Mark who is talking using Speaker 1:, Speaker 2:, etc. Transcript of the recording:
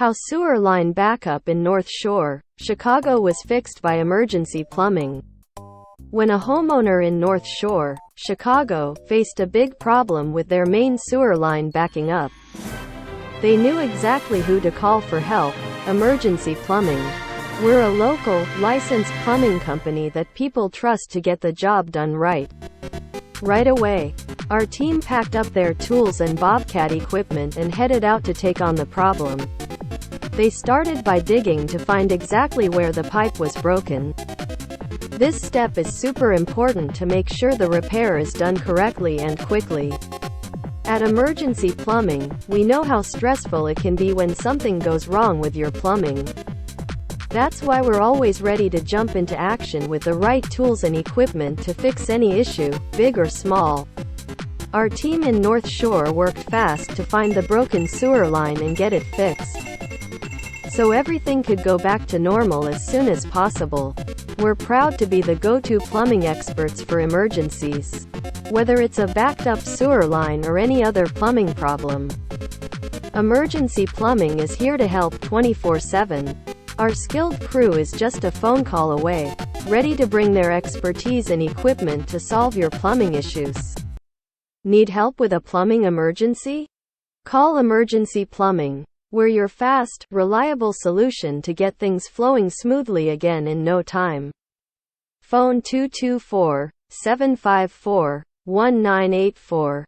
Speaker 1: How sewer line backup in North Shore, Chicago was fixed by emergency plumbing. When a homeowner in North Shore, Chicago, faced a big problem with their main sewer line backing up, they knew exactly who to call for help: emergency plumbing. We're a local, licensed plumbing company that people trust to get the job done right. Right away, our team packed up their tools and Bobcat equipment and headed out to take on the problem. They started by digging to find exactly where the pipe was broken. This step is super important to make sure the repair is done correctly and quickly. At Emergency Plumbing, we know how stressful it can be when something goes wrong with your plumbing. That's why we're always ready to jump into action with the right tools and equipment to fix any issue, big or small. Our team in North Shore worked fast to find the broken sewer line and get it fixed, so everything could go back to normal as soon as possible. We're proud to be the go-to plumbing experts for emergencies, whether it's a backed-up sewer line or any other plumbing problem. Emergency Plumbing is here to help 24/7. Our skilled crew is just a phone call away, ready to bring their expertise and equipment to solve your plumbing issues. Need help with a plumbing emergency? Call Emergency Plumbing. We're your fast, reliable solution to get things flowing smoothly again in no time. Phone 224-754-1984.